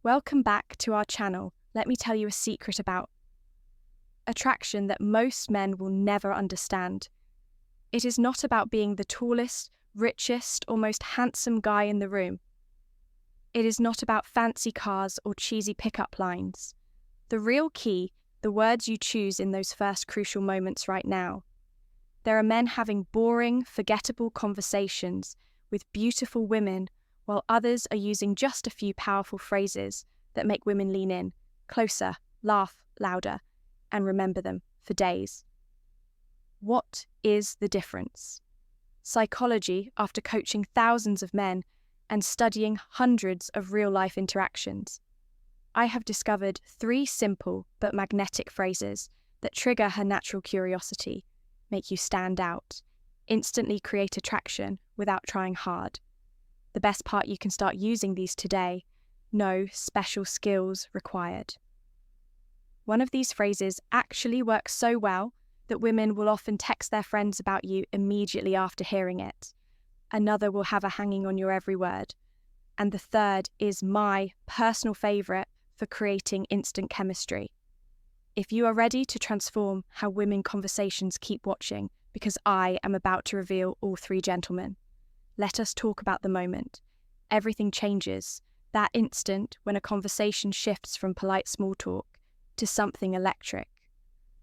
Welcome back to our channel. Let me tell you a secret about attraction that most men will never understand. It is not about being the tallest, richest, or most handsome guy in the room. It is not about fancy cars or cheesy pickup lines. The real key, the words you choose in those first crucial moments right now. There are men having boring, forgettable conversations with beautiful women, while others are using just a few powerful phrases that make women lean in, closer, laugh louder, and remember them for days. What is the difference? Psychology, after coaching thousands of men and studying hundreds of real-life interactions, I have discovered 3 simple but magnetic phrases that trigger her natural curiosity, make you stand out, instantly create attraction without trying hard. The best part, you can start using these today. No special skills required. One of these phrases actually works so well that women will often text their friends about you immediately after hearing it. Another will have a hanging on your every word. And the third is my personal favourite for creating instant chemistry. If you are ready to transform how women conversations, keep watching, because I am about to reveal all 3 gentlemen. Let us talk about the moment. Everything changes, that instant when a conversation shifts from polite small talk to something electric.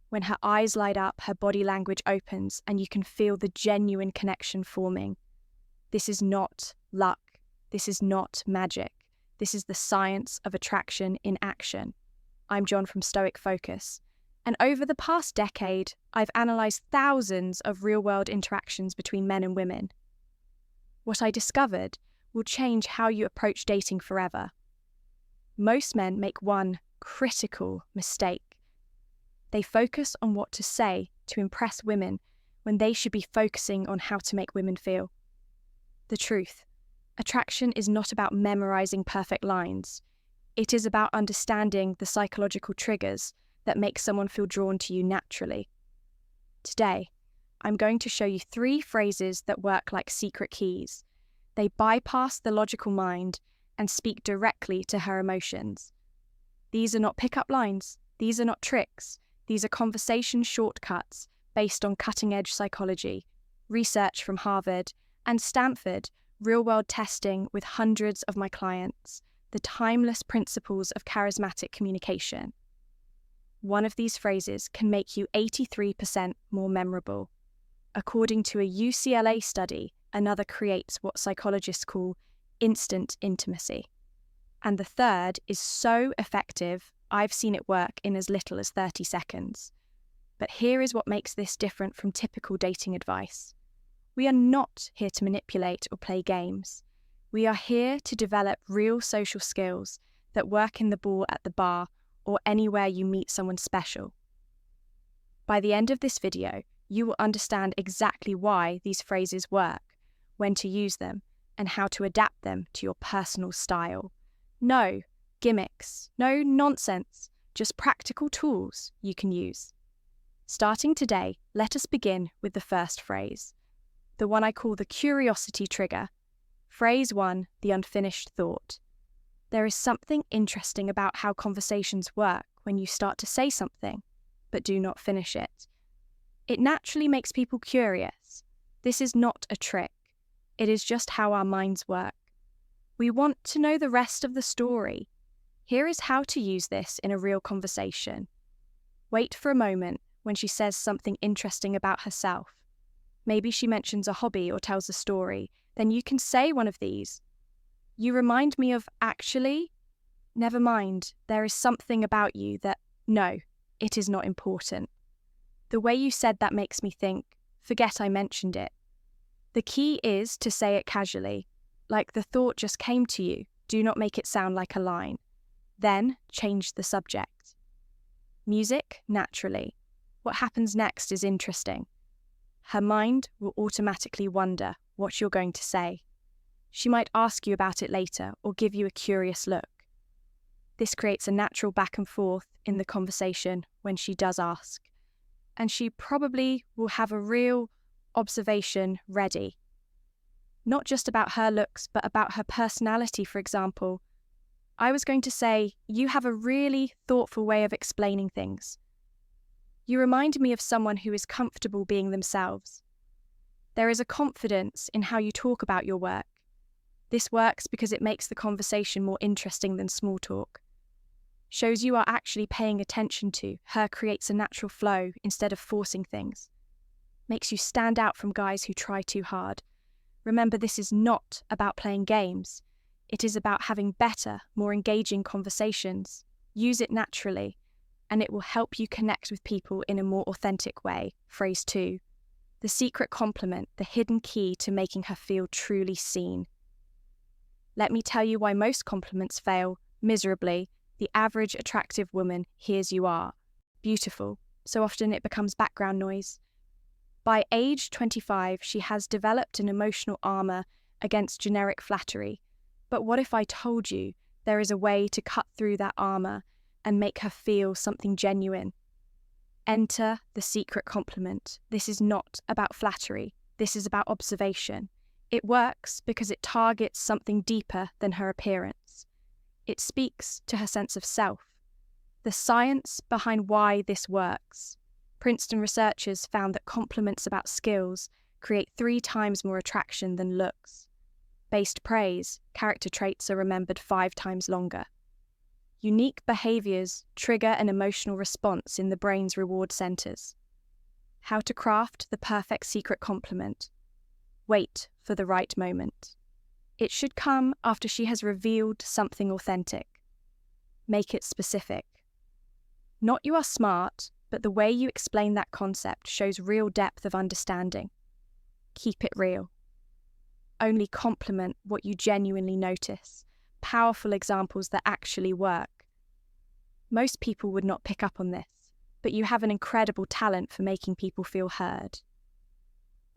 When her eyes light up, her body language opens, and you can feel the genuine connection forming. This is not luck. This is not magic. This is the science of attraction in action. I'm John from Stoic Focus, and over the past decade, I've analysed thousands of real-world interactions between men and women. What I discovered will change how you approach dating forever. Most men make one critical mistake. They focus on what to say to impress women when they should be focusing on how to make women feel. The truth, attraction is not about memorizing perfect lines. It is about understanding the psychological triggers that make someone feel drawn to you naturally. Today, I'm going to show you 3 phrases that work like secret keys. They bypass the logical mind and speak directly to her emotions. These are not pickup lines. These are not tricks. These are conversation shortcuts based on cutting-edge psychology, research from Harvard and Stanford, real-world testing with hundreds of my clients, the timeless principles of charismatic communication. One of these phrases can make you 83% more memorable. According to a UCLA study, another creates what psychologists call instant intimacy. And the third is so effective, I've seen it work in as little as 30 seconds. But here is what makes this different from typical dating advice. We are not here to manipulate or play games. We are here to develop real social skills that work in the bar at the bar or anywhere you meet someone special. By the end of this video, you will understand exactly why these phrases work, when to use them, and how to adapt them to your personal style. No gimmicks, no nonsense, just practical tools you can use. Starting today, let us begin with the first phrase, the one I call the curiosity trigger. Phrase 1, the unfinished thought. There is something interesting about how conversations work when you start to say something, but do not finish it. It naturally makes people curious. This is not a trick. It is just how our minds work. We want to know the rest of the story. Here is how to use this in a real conversation. Wait for a moment when she says something interesting about herself. Maybe she mentions a hobby or tells a story. Then you can say one of these. You remind me of actually. Never mind, there is something about you that, no, it is not important. The way you said that makes me think, forget I mentioned it. The key is to say it casually, like the thought just came to you. Do not make it sound like a line. Then change the subject. Music, naturally. What happens next is interesting. Her mind will automatically wonder what you're going to say. She might ask you about it later or give you a curious look. This creates a natural back and forth in the conversation when she does ask. And she probably will have a real observation ready. Not just about her looks, but about her personality, for example. I was going to say, you have a really thoughtful way of explaining things. You remind me of someone who is comfortable being themselves. There is a confidence in how you talk about your work. This works because it makes the conversation more interesting than small talk. Shows you are actually paying attention to. Her creates a natural flow instead of forcing things. Makes you stand out from guys who try too hard. Remember, this is not about playing games. It is about having better, more engaging conversations. Use it naturally, and it will help you connect with people in a more authentic way. Phrase 2. The secret compliment, the hidden key to making her feel truly seen. Let me tell you why most compliments fail miserably. The average attractive woman hears you are beautiful. So often it becomes background noise. By age 25, she has developed an emotional armor against generic flattery. But what if I told you there is a way to cut through that armor and make her feel something genuine? Enter the secret compliment. This is not about flattery. This is about observation. It works because it targets something deeper than her appearance. It speaks to her sense of self. The science behind why this works. Princeton researchers found that compliments about skills create 3 times more attraction than looks. Based praise, character traits are remembered 5 times longer. Unique behaviors trigger an emotional response in the brain's reward centers. How to craft the perfect secret compliment. Wait for the right moment. It should come after she has revealed something authentic. Make it specific. Not you are smart, but the way you explain that concept shows real depth of understanding. Keep it real. Only compliment what you genuinely notice. Powerful examples that actually work. Most people would not pick up on this, but you have an incredible talent for making people feel heard.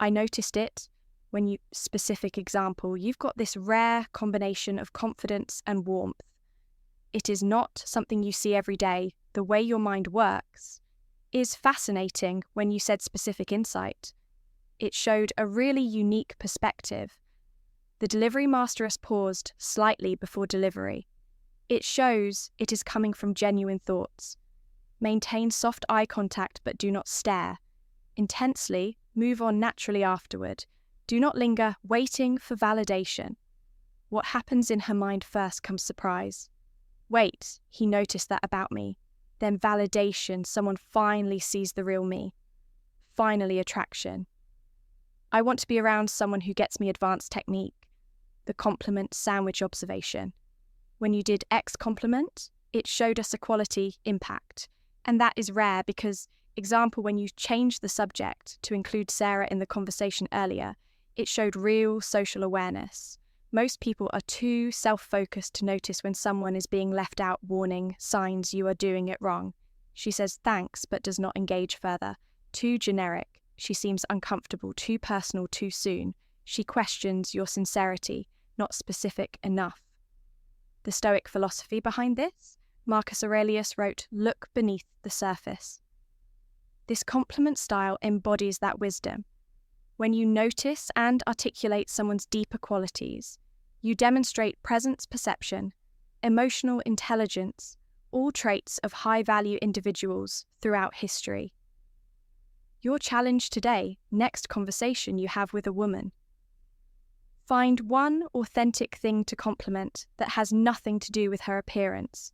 I noticed it when you, specific example, you've got this rare combination of confidence and warmth. It is not something you see every day. The way your mind works is fascinating when you said specific insight. It showed a really unique perspective. The delivery masteress paused slightly before delivery. It shows it is coming from genuine thoughts. Maintain soft eye contact but do not stare. Intensely, move on naturally afterward. Do not linger, waiting for validation. What happens in her mind first comes surprise. Wait, he noticed that about me. Then validation, someone finally sees the real me. Finally attraction. I want to be around someone who gets me advanced technique. The compliment sandwich observation. When you did X compliment, it showed us a quality impact. And that is rare because, example, when you changed the subject to include Sarah in the conversation earlier, it showed real social awareness. Most people are too self-focused to notice when someone is being left out, warning, signs you are doing it wrong. She says thanks but does not engage further. Too generic. She seems uncomfortable, too personal, too soon. She questions your sincerity, not specific enough. The Stoic philosophy behind this? Marcus Aurelius wrote, "Look beneath the surface." This compliment style embodies that wisdom. When you notice and articulate someone's deeper qualities, you demonstrate presence perception, emotional intelligence, all traits of high-value individuals throughout history. Your challenge today, next conversation you have with a woman. Find one authentic thing to compliment that has nothing to do with her appearance.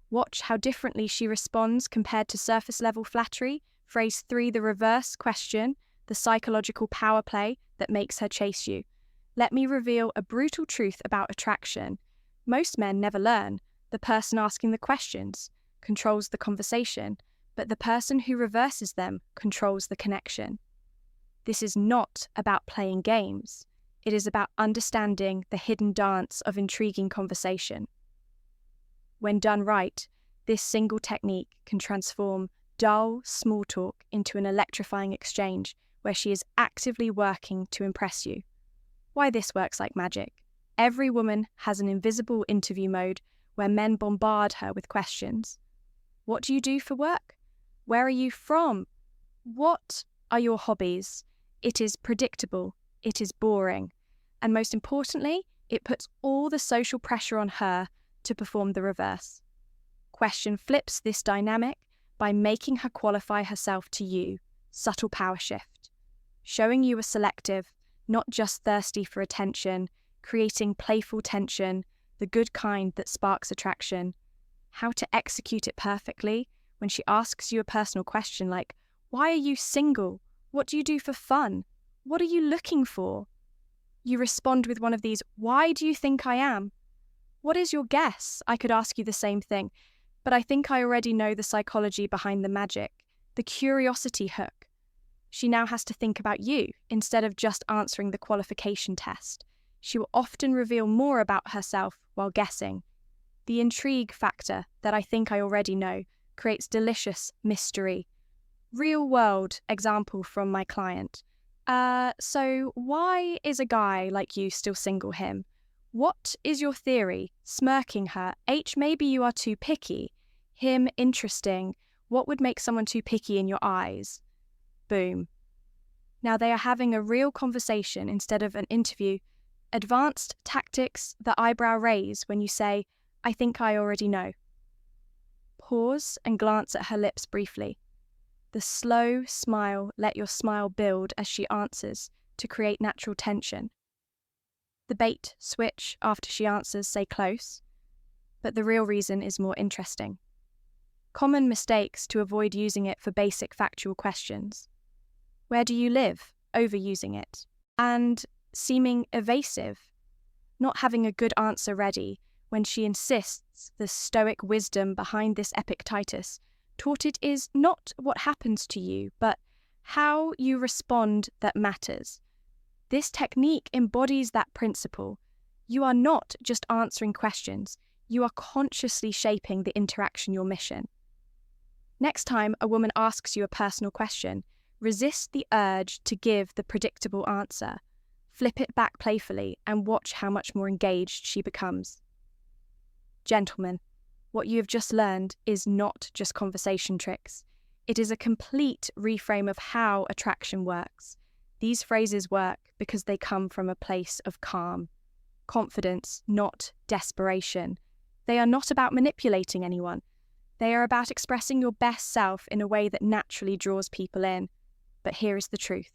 Watch how differently she responds compared to surface-level flattery. Phrase 3, the reverse question, the psychological power play that makes her chase you. Let me reveal a brutal truth about attraction. Most men never learn. The person asking the questions controls the conversation, but the person who reverses them controls the connection. This is not about playing games. It is about understanding the hidden dance of intriguing conversation. When done right, this single technique can transform dull, small talk into an electrifying exchange where she is actively working to impress you. Why this works like magic. Every woman has an invisible interview mode where men bombard her with questions. What do you do for work? Where are you from? What are your hobbies? It is predictable. It is boring. And most importantly, it puts all the social pressure on her to perform the reverse. Question flips this dynamic by making her qualify herself to you, subtle power shift, showing you are selective, not just thirsty for attention, creating playful tension, the good kind that sparks attraction. How to execute it perfectly when she asks you a personal question like, "Why are you single? What do you do for fun? What are you looking for?" You respond with one of these, "Why do you think I am? What is your guess?" I could ask you the same thing, but I think I already know the psychology behind the magic, the curiosity hook. She now has to think about you instead of just answering the qualification test. She will often reveal more about herself while guessing. The intrigue factor that I think I already know creates delicious mystery. Real world example from my client. So why is a guy like you still single him? What is your theory? Smirking her. H, maybe you are too picky. Him, interesting. What would make someone too picky in your eyes? Boom. Now they are having a real conversation instead of an interview. Advanced tactics, the eyebrow raise when you say, "I think I already know." Pause and glance at her lips briefly. The slow smile, let your smile build as she answers to create natural tension. The bait switch after she answers, say close, but the real reason is more interesting. Common mistakes to avoid using it for basic factual questions. Where do you live? Overusing it. And seeming evasive, not having a good answer ready when she insists the Stoic wisdom behind this Epictetus taught it is not what happens to you, but how you respond that matters. This technique embodies that principle. You are not just answering questions, you are consciously shaping the interaction your mission. Next time a woman asks you a personal question, resist the urge to give the predictable answer. Flip it back playfully and watch how much more engaged she becomes. Gentlemen, what you have just learned is not just conversation tricks. It is a complete reframe of how attraction works. These phrases work because they come from a place of calm, confidence, not desperation. They are not about manipulating anyone. They are about expressing your best self in a way that naturally draws people in. But here is the truth.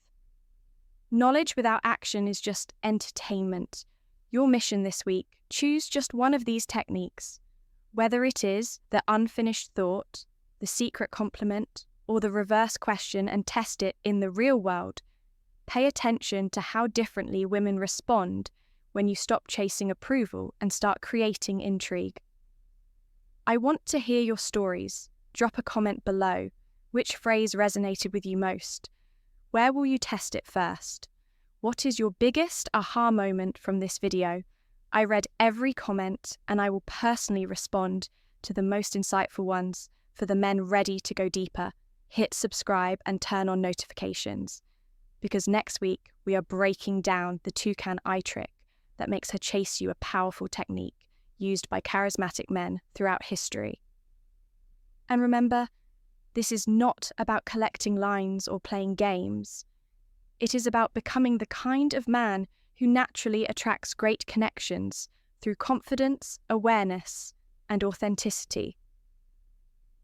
Knowledge without action is just entertainment. Your mission this week, choose just one of these techniques. Whether it is the unfinished thought, the secret compliment, or the reverse question and test it in the real world, pay attention to how differently women respond when you stop chasing approval and start creating intrigue. I want to hear your stories. Drop a comment below. Which phrase resonated with you most? Where will you test it first? What is your biggest aha moment from this video? I read every comment and I will personally respond to the most insightful ones for the men ready to go deeper. Hit subscribe and turn on notifications. Because next week we are breaking down the toucan eye trick that makes her chase you, a powerful technique used by charismatic men throughout history. And remember, this is not about collecting lines or playing games. It is about becoming the kind of man who naturally attracts great connections through confidence, awareness, and authenticity.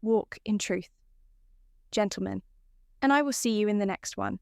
Walk in truth. Gentlemen, and I will see you in the next one.